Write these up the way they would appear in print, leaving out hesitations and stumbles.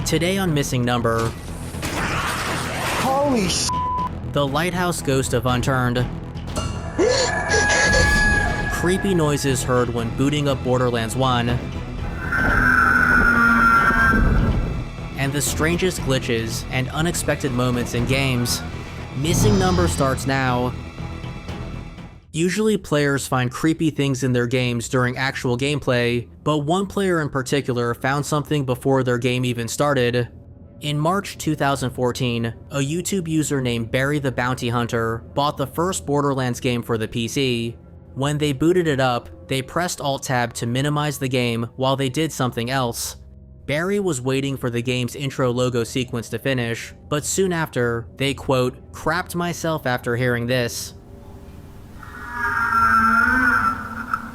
Today on Missing Number, Holy sh**. the lighthouse ghost of Unturned. Creepy noises heard when booting up Borderlands 1. And the strangest glitches and unexpected moments in games. Missing Number starts now. Usually players find creepy things in their games during actual gameplay, but one player in particular found something before their game even started. In March 2014, a YouTube user named Barry the Bounty Hunter bought the first Borderlands game for the PC. When they booted it up, they pressed Alt-Tab to minimize the game while they did something else. Barry was waiting for the game's intro logo sequence to finish, but soon after, they quote, "crapped myself after hearing this."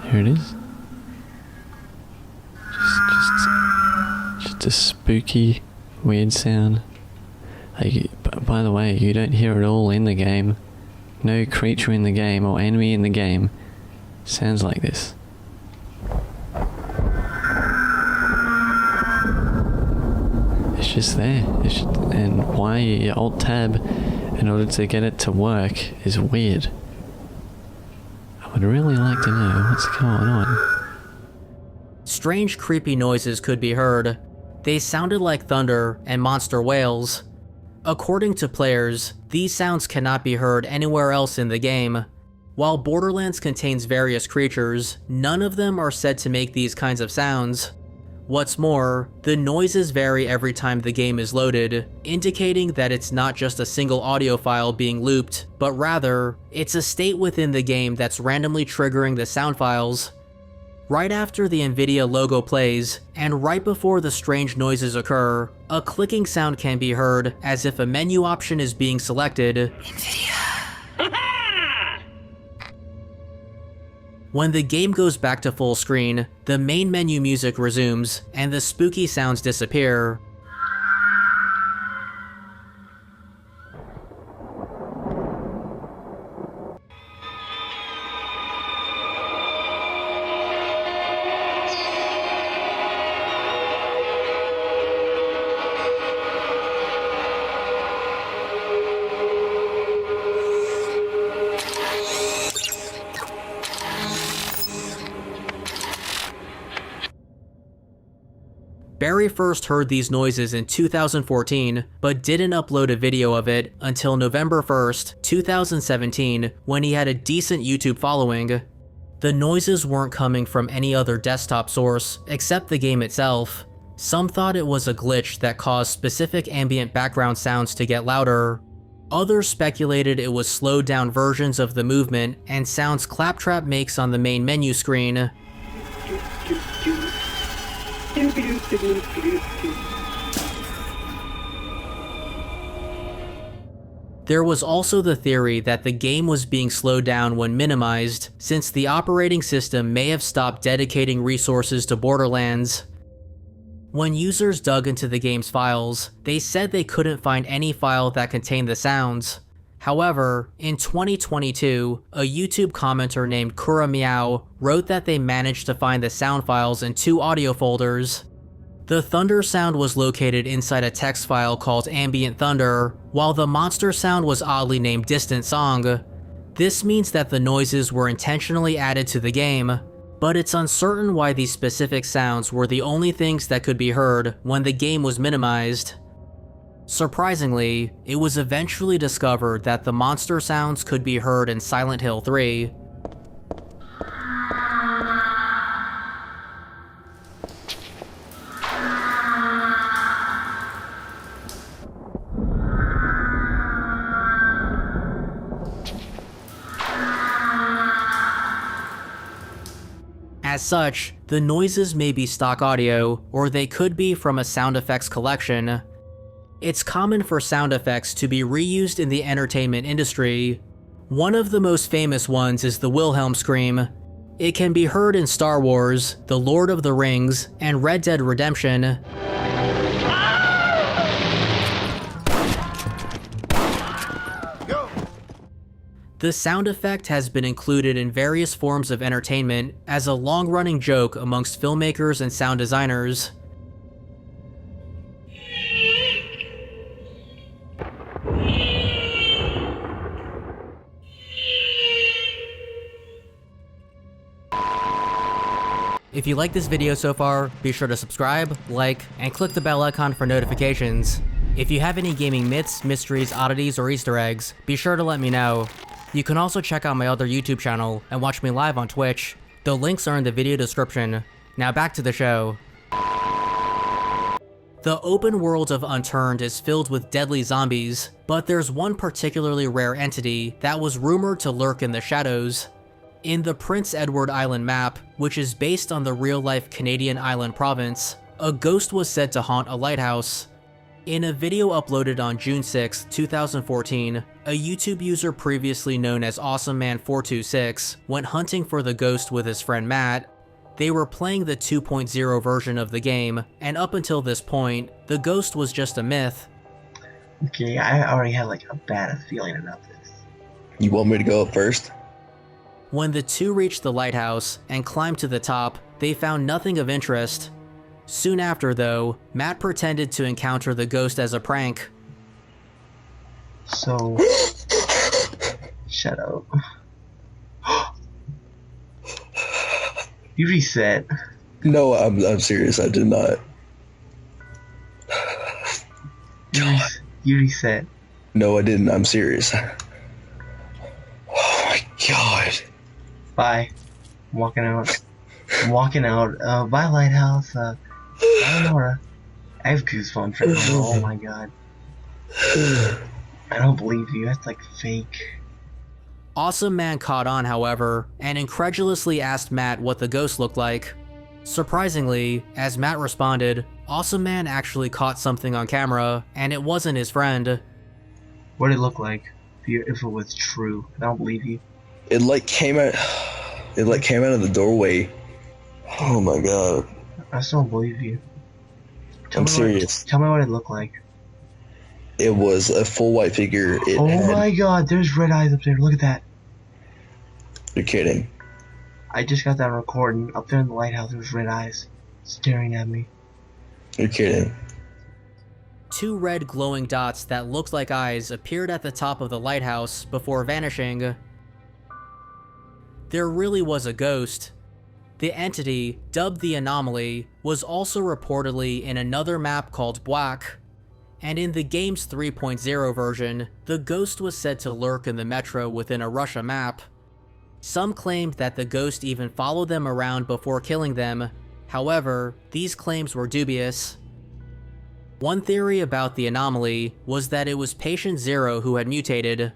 Here it is. Just a spooky, weird sound. By the way, you don't hear it all in the game. No creature in the game or enemy in the game sounds like this. It's just there. And why you Alt-Tab in order to get it to work is weird. I would really like to know what's going on. Strange, creepy noises could be heard. They sounded like thunder and monster wails. According to players, these sounds cannot be heard anywhere else in the game. While Borderlands contains various creatures, none of them are said to make these kinds of sounds. What's more, the noises vary every time the game is loaded, indicating that it's not just a single audio file being looped, but rather, it's a state within the game that's randomly triggering the sound files. Right after the NVIDIA logo plays, and right before the strange noises occur, a clicking sound can be heard as if a menu option is being selected. When the game goes back to full screen, the main menu music resumes, and the spooky sounds disappear. Barry first heard these noises in 2014, but didn't upload a video of it until November 1st, 2017, when he had a decent YouTube following. The noises weren't coming from any other desktop source, except the game itself. Some thought it was a glitch that caused specific ambient background sounds to get louder. Others speculated it was slowed down versions of the movement and sounds Claptrap makes on the main menu screen. There was also the theory that the game was being slowed down when minimized, since the operating system may have stopped dedicating resources to Borderlands. When users dug into the game's files, they said they couldn't find any file that contained the sounds. However, in 2022, a YouTube commenter named Kura Meow wrote that they managed to find the sound files in 2 audio folders. The thunder sound was located inside a text file called Ambient Thunder, while the monster sound was oddly named Distant Song. This means that the noises were intentionally added to the game, but it's uncertain why these specific sounds were the only things that could be heard when the game was minimized. Surprisingly, it was eventually discovered that the monster sounds could be heard in Silent Hill 3. As such, the noises may be stock audio, or they could be from a sound effects collection. It's common for sound effects to be reused in the entertainment industry. One of the most famous ones is the Wilhelm scream. It can be heard in Star Wars, The Lord of the Rings, and Red Dead Redemption. The sound effect has been included in various forms of entertainment as a long-running joke amongst filmmakers and sound designers. If you like this video so far, be sure to subscribe, like, and click the bell icon for notifications. If you have any gaming myths, mysteries, oddities, or Easter eggs, be sure to let me know. You can also check out my other YouTube channel and watch me live on Twitch. The links are in the video description. Now back to the show. The open world of Unturned is filled with deadly zombies, but there's one particularly rare entity that was rumored to lurk in the shadows. In the Prince Edward Island map, which is based on the real-life Canadian island province, a ghost was said to haunt a lighthouse. In a video uploaded on June 6, 2014, a YouTube user previously known as AwesomeMan426 went hunting for the ghost with his friend Matt. They were playing the 2.0 version of the game, and up until this point, the ghost was just a myth. Okay, I already had like a bad feeling about this. You want me to go up first? When the two reached the lighthouse and climbed to the top, they found nothing of interest. Soon after, though, Matt pretended to encounter the ghost as a prank. So, shut up. You reset. No, I'm serious. I did not. You reset. No, I didn't. I'm serious. Oh my god. Bye. I'm walking out. Bye, lighthouse. Bye, Nora. I have goosebumps right now. Oh my god. I don't believe you. That's like fake. Awesome Man caught on, however, and incredulously asked Matt what the ghost looked like. Surprisingly, as Matt responded, Awesome Man actually caught something on camera, and it wasn't his friend. What did it look like? If it was true. I don't believe you. It came out of the doorway. Oh my god. I still don't believe you. I'm serious. Tell me what it looked like. It was a full white figure. My god, there's red eyes up there. Look at that. You're kidding. I just got that recording. Up there in the lighthouse, there's red eyes staring at me. You're kidding. Two red glowing dots that looked like eyes appeared at the top of the lighthouse before vanishing. There really was a ghost. The entity, dubbed the Anomaly, was also reportedly in another map called Black. And in the game's 3.0 version, the ghost was said to lurk in the metro within a Russia map. Some claimed that the ghost even followed them around before killing them. However, these claims were dubious. One theory about the Anomaly was that it was Patient Zero who had mutated.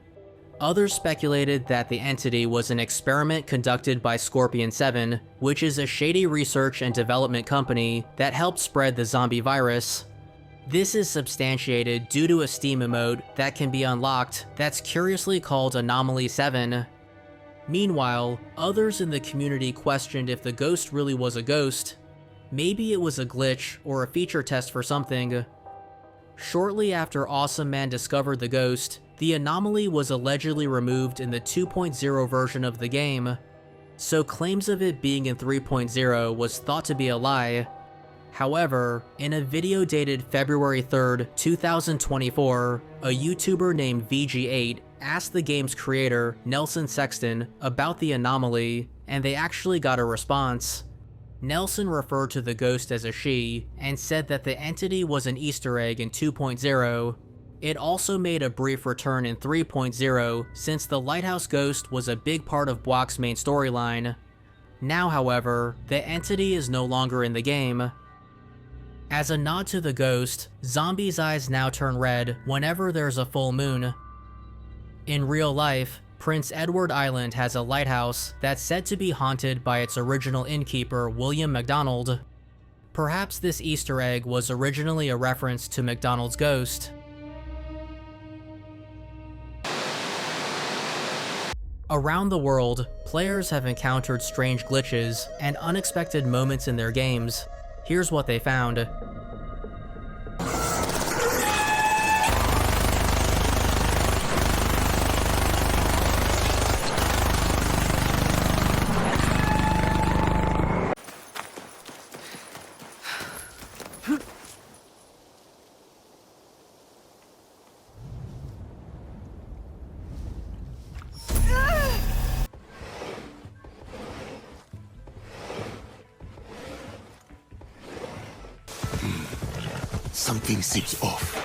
Others speculated that the entity was an experiment conducted by Scorpion 7, which is a shady research and development company that helped spread the zombie virus. This is substantiated due to a Steam emote that can be unlocked that's curiously called Anomaly 7. Meanwhile, others in the community questioned if the ghost really was a ghost. Maybe it was a glitch or a feature test for something. Shortly after Awesome Man discovered the ghost, the Anomaly was allegedly removed in the 2.0 version of the game, so claims of it being in 3.0 was thought to be a lie. However, in a video dated February 3rd, 2024, a YouTuber named VG8 asked the game's creator, Nelson Sexton, about the Anomaly, and they actually got a response. Nelson referred to the ghost as a she, and said that the entity was an Easter egg in 2.0. It also made a brief return in 3.0, since the Lighthouse Ghost was a big part of Block's main storyline. Now, however, the entity is no longer in the game. As a nod to the ghost, zombies' eyes now turn red whenever there's a full moon. In real life, Prince Edward Island has a lighthouse that's said to be haunted by its original innkeeper, William MacDonald. Perhaps this Easter egg was originally a reference to MacDonald's ghost. Around the world, players have encountered strange glitches and unexpected moments in their games. Here's what they found. Something seems off.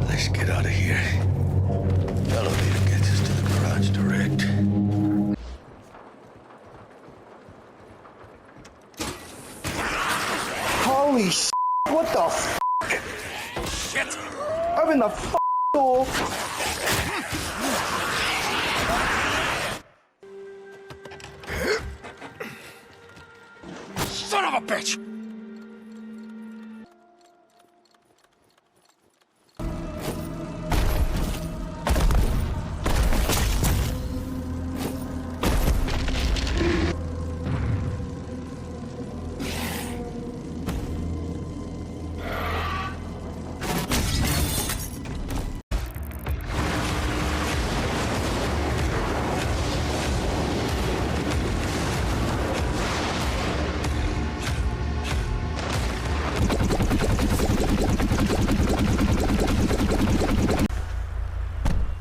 Let's get out of here. Elevator gets us to the garage direct. Holy sh! What the f? Shit! I'm in the f door. Son of a bitch!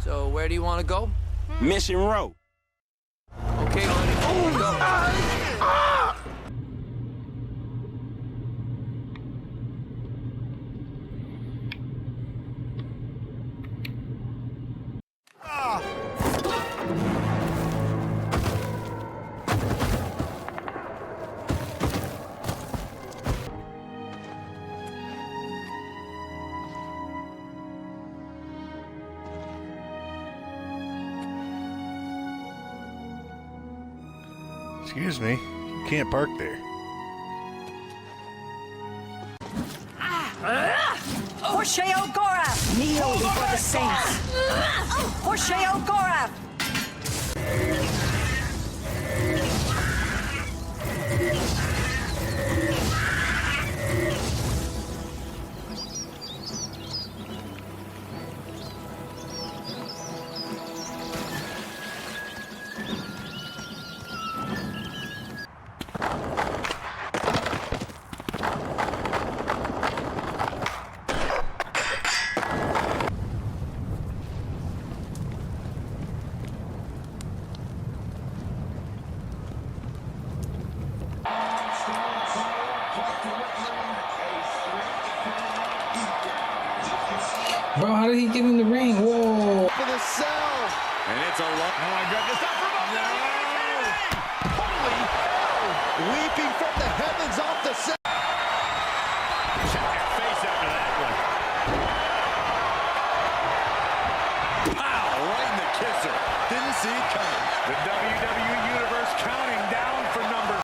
So where do you want to go? Mission Row. Okay, buddy. Go. Excuse me, you can't park there. Hosheo Gorath! Kneel before the saints! Hosheo Gorath! Bro, how did he get in the ring? Whoa. For the cell! And it's a look. Oh my goodness. Holy hell! Leaping from the heavens off the cell! Check your face after that one. Pow! Right in the kisser. Didn't see it coming. The WWE Universe counting down for number.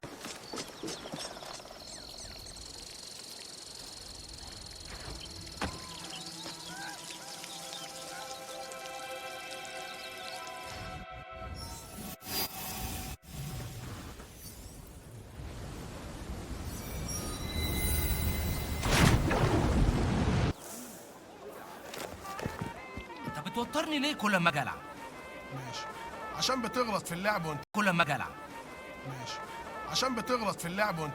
بتوترني ليه كل ما اجي العب؟ ماشي عشان بتغلط في اللعب وانت كل ما اجي العب ماشي عشان بتغلط في اللعب وانت